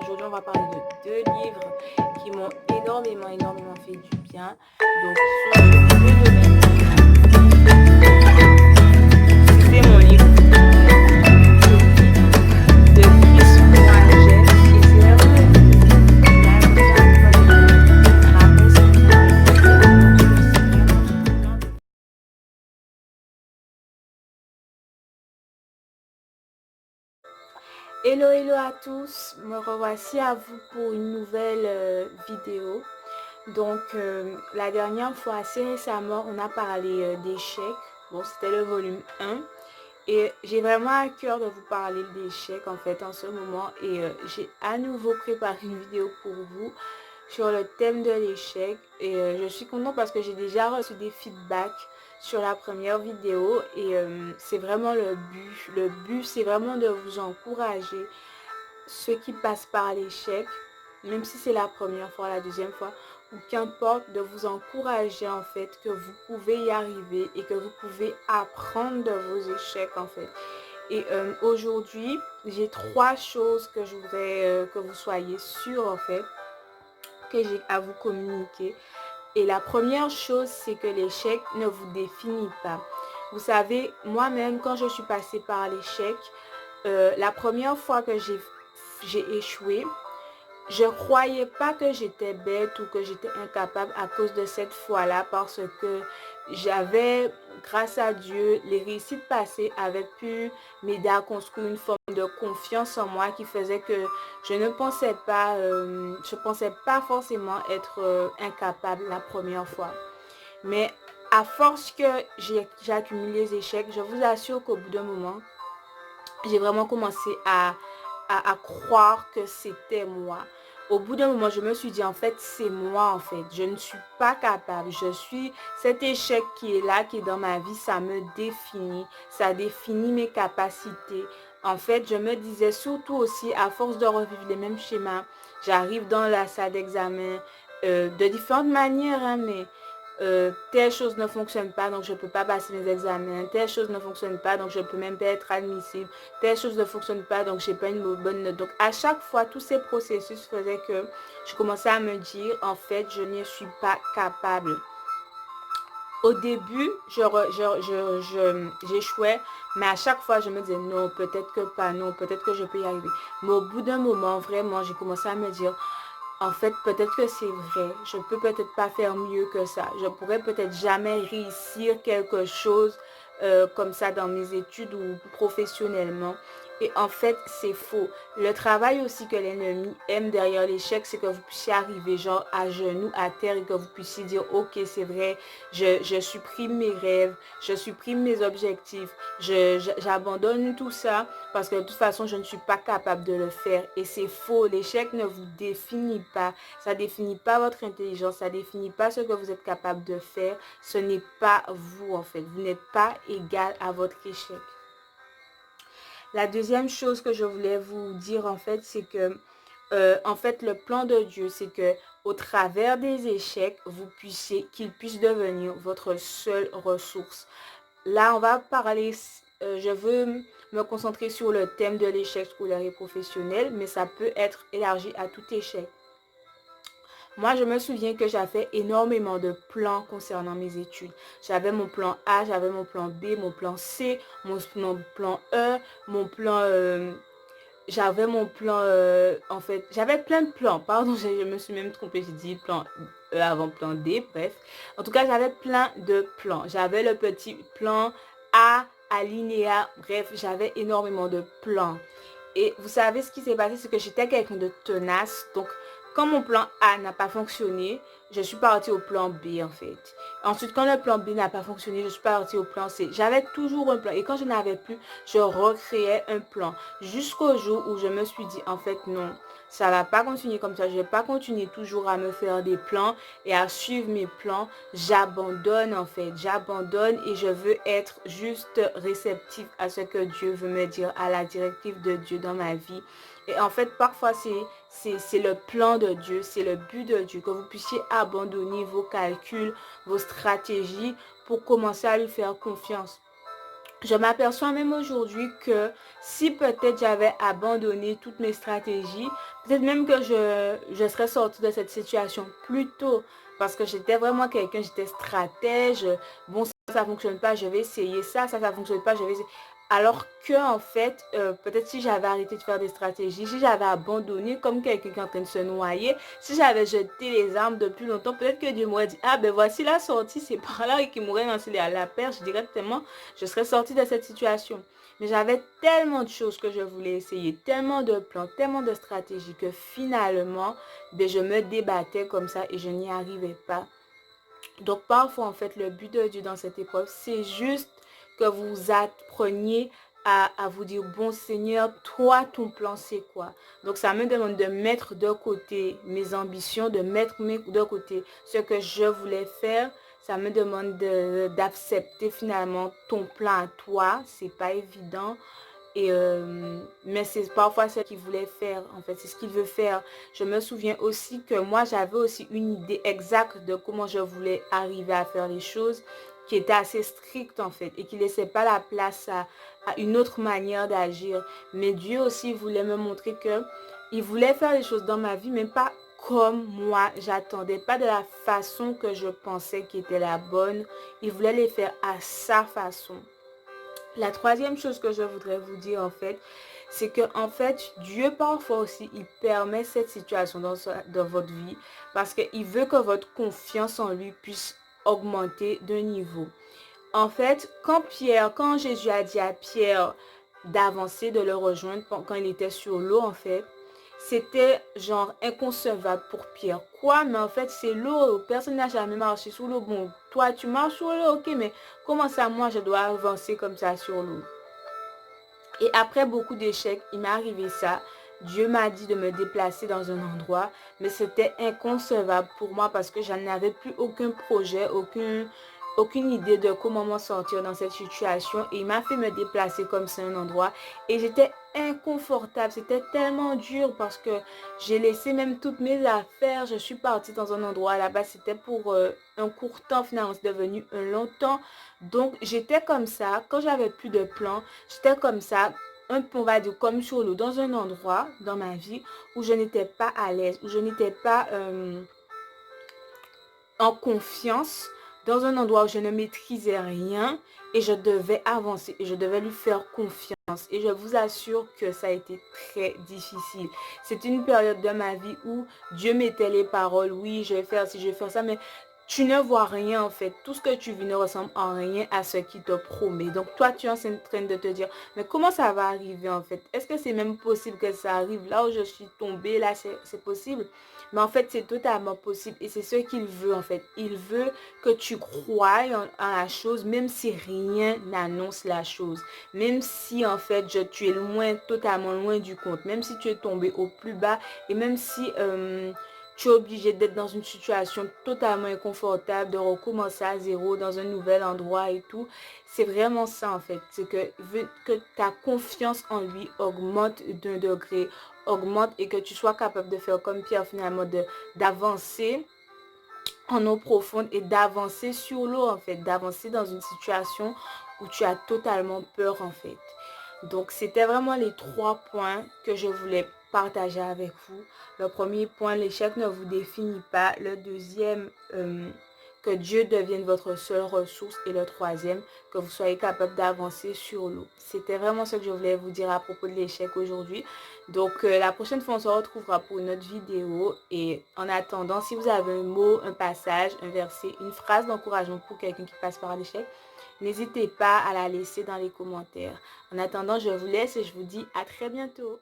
aujourd'hui, on va parler de deux livres qui m'ont énormément fait du bien. Donc, qui sont sur deux domaines. C'est mon livre de Chris Moaget et c'est vraiment le livre qui a Hello à tous, me revoici à vous pour une nouvelle vidéo. Donc la dernière fois, assez récemment, on a parlé d'échecs. Bon, c'était le volume 1 et j'ai vraiment à cœur de vous parler d'échecs en fait en ce moment et j'ai à nouveau préparé une vidéo pour vous sur le thème de l'échec et je suis contente parce que j'ai déjà reçu des feedbacks sur la première vidéo et c'est vraiment le but. Le but, c'est vraiment de vous encourager, ceux qui passent par l'échec, même si c'est la première fois, la deuxième fois, ou qu'importe, de vous encourager en fait que vous pouvez y arriver et que vous pouvez apprendre de vos échecs en fait. Et aujourd'hui, j'ai 3 choses que je voudrais que vous soyez sûrs en fait, que j'ai à vous communiquer. Et la première chose, c'est que l'échec ne vous définit pas. Vous savez, moi-même, quand je suis passée par l'échec, la première fois que j'ai échoué, je ne croyais pas que j'étais bête ou que j'étais incapable à cause de cette fois-là parce que j'avais, grâce à Dieu, les réussites passées avaient pu m'aider à construire une forme de confiance en moi qui faisait que je ne pensais pas, forcément être incapable la première fois. Mais à force que j'ai accumulé les échecs, je vous assure qu'au bout d'un moment, j'ai vraiment commencé à croire que c'était moi. Au bout d'un moment, je me suis dit, en fait, c'est moi, en fait. Je ne suis pas capable. Je suis cet échec qui est là, qui est dans ma vie, ça me définit. Ça définit mes capacités. En fait, je me disais surtout aussi, à force de revivre les mêmes schémas, j'arrive dans la salle d'examen de différentes manières, hein, mais telle chose ne fonctionne pas, donc je ne peux pas passer mes examens. Telle chose ne fonctionne pas, donc je ne peux même pas être admissible. Telle chose ne fonctionne pas, donc je n'ai pas une bonne note. Donc à chaque fois, tous ces processus faisaient que je commençais à me dire, en fait, je n'y suis pas capable. Au début, j'échouais, mais à chaque fois, je me disais, non, peut-être que pas, non, peut-être que je peux y arriver. Mais au bout d'un moment, vraiment, j'ai commencé à me dire, en fait, peut-être que c'est vrai. Je peux peut-être pas faire mieux que ça. Je pourrais peut-être jamais réussir quelque chose comme ça dans mes études ou professionnellement. Et en fait, c'est faux. Le travail aussi que l'ennemi aime derrière l'échec, c'est que vous puissiez arriver genre à genoux, à terre et que vous puissiez dire, ok, c'est vrai, je supprime mes rêves, je supprime mes objectifs, j'abandonne tout ça parce que de toute façon, je ne suis pas capable de le faire. Et c'est faux. L'échec ne vous définit pas. Ça ne définit pas votre intelligence. Ça ne définit pas ce que vous êtes capable de faire. Ce n'est pas vous, en fait. Vous n'êtes pas égal à votre échec. La deuxième chose que je voulais vous dire, en fait, c'est que, en fait, le plan de Dieu, c'est que au travers des échecs, qu'il puisse devenir votre seule ressource. Là, on va parler, je veux me concentrer sur le thème de l'échec scolaire et professionnel, mais ça peut être élargi à tout échec. Moi, je me souviens que j'avais énormément de plans concernant mes études. J'avais mon plan A, j'avais mon plan B, mon plan C, mon plan E, mon plan... j'avais mon plan... en fait, j'avais plein de plans. Pardon, je me suis même trompée. J'ai dit plan E avant plan D, bref. En tout cas, j'avais plein de plans. J'avais le petit plan A, alinéa. Bref, j'avais énormément de plans. Et vous savez ce qui s'est passé, c'est que j'étais quelqu'un de tenace. Donc, quand mon plan A n'a pas fonctionné, je suis partie au plan B en fait. Ensuite, quand le plan B n'a pas fonctionné, je suis partie au plan C. J'avais toujours un plan. Et quand je n'avais plus, je recréais un plan. Jusqu'au jour où je me suis dit, en fait, non, ça ne va pas continuer comme ça. Je ne vais pas continuer toujours à me faire des plans et à suivre mes plans. J'abandonne en fait. J'abandonne et je veux être juste réceptif à ce que Dieu veut me dire, à la directive de Dieu dans ma vie. Et en fait, parfois, c'est le plan de Dieu, c'est le but de Dieu, que vous puissiez abandonner vos calculs, vos stratégies pour commencer à lui faire confiance. Je m'aperçois même aujourd'hui que si peut-être j'avais abandonné toutes mes stratégies, Peut-être même que je serais sortie de cette situation plus tôt parce que j'étais vraiment quelqu'un, j'étais stratège. Bon, ça fonctionne pas, je vais essayer ça, ça fonctionne pas, je vais essayer. Alors que, en fait, peut-être si j'avais arrêté de faire des stratégies, si j'avais abandonné comme quelqu'un qui est en train de se noyer, si j'avais jeté les armes depuis longtemps, peut-être que Dieu m'aurait dit, ah ben voici la sortie, c'est par là et qu'il m'aurait lancé à la perche directement, je serais sortie de cette situation. Mais j'avais tellement de choses que je voulais essayer, tellement de plans, tellement de stratégies que finalement, ben, je me débattais comme ça et je n'y arrivais pas. Donc parfois, en fait, le but de Dieu dans cette épreuve, c'est juste que vous appreniez à vous dire, bon Seigneur, toi, ton plan, c'est quoi? Donc ça me demande de mettre de côté mes ambitions, de mettre de côté ce que je voulais faire. Ça me demande d'accepter finalement ton plan à toi. C'est pas évident. Mais c'est parfois ce qu'il voulait faire, en fait, c'est ce qu'il veut faire. Je me souviens aussi que moi, j'avais aussi une idée exacte de comment je voulais arriver à faire les choses, qui était assez stricte, en fait, et qui ne laissait pas la place à une autre manière d'agir. Mais Dieu aussi voulait me montrer que il voulait faire les choses dans ma vie, mais pas comme moi j'attendais, pas de la façon que je pensais qui était la bonne. Il voulait les faire à sa façon. La troisième chose que je voudrais vous dire, en fait, c'est que, en fait, Dieu, parfois aussi, il permet cette situation dans votre vie parce qu'il veut que votre confiance en lui puisse augmenter d'un niveau. En fait, quand Jésus a dit à Pierre d'avancer, de le rejoindre quand il était sur l'eau, en fait, c'était genre inconcevable pour Pierre. Quoi? Mais en fait, c'est l'eau. Personne n'a jamais marché sur l'eau. Bon, toi, tu marches sur l'eau, ok, mais comment ça, moi, je dois avancer comme ça sur l'eau? Et après beaucoup d'échecs, il m'est arrivé ça. Dieu m'a dit de me déplacer dans un endroit, mais c'était inconcevable pour moi parce que je n'avais plus aucun projet, aucune idée de comment m'en sortir dans cette situation. Et il m'a fait me déplacer comme ça un endroit. Et j'étais inconfortable. C'était tellement dur parce que j'ai laissé même toutes mes affaires. Je suis partie dans un endroit là-bas. C'était pour un court temps, finalement, c'est devenu un long temps. Donc, j'étais comme ça. Quand j'avais plus de plan, j'étais comme ça, on va dire comme sur l'eau, dans un endroit dans ma vie où je n'étais pas à l'aise, où je n'étais pas en confiance, dans un endroit où je ne maîtrisais rien et je devais avancer et je devais lui faire confiance. Et je vous assure que ça a été très difficile. C'est une période de ma vie où Dieu mettait les paroles, oui, je vais faire ci, je vais faire ça, mais tu ne vois rien en fait. Tout ce que tu vis ne ressemble en rien à ce qu'il te promet. Donc toi, tu es en train de te dire, mais comment ça va arriver en fait? Est-ce que c'est même possible que ça arrive? Là où je suis tombée, là, c'est possible? Mais en fait, c'est totalement possible et c'est ce qu'il veut en fait. Il veut que tu croies en la chose, même si rien n'annonce la chose. Même si en fait, tu es loin, totalement loin du compte. Même si tu es tombé au plus bas et même si tu es obligé d'être dans une situation totalement inconfortable, de recommencer à zéro dans un nouvel endroit et tout. C'est vraiment ça en fait. C'est que ta confiance en lui augmente d'un degré, augmente et que tu sois capable de faire comme Pierre finalement, d'avancer en eau profonde et d'avancer sur l'eau en fait, d'avancer dans une situation où tu as totalement peur en fait. Donc c'était vraiment les 3 points que je voulais partager avec vous. Le premier point, l'échec ne vous définit pas. Le deuxième, que Dieu devienne votre seule ressource. Et le troisième, que vous soyez capable d'avancer sur l'eau. C'était vraiment ce que je voulais vous dire à propos de l'échec aujourd'hui. Donc la prochaine fois, on se retrouvera pour une autre vidéo. Et en attendant, si vous avez un mot, un passage, un verset, une phrase d'encouragement pour quelqu'un qui passe par l'échec, n'hésitez pas à la laisser dans les commentaires. En attendant, je vous laisse et je vous dis à très bientôt.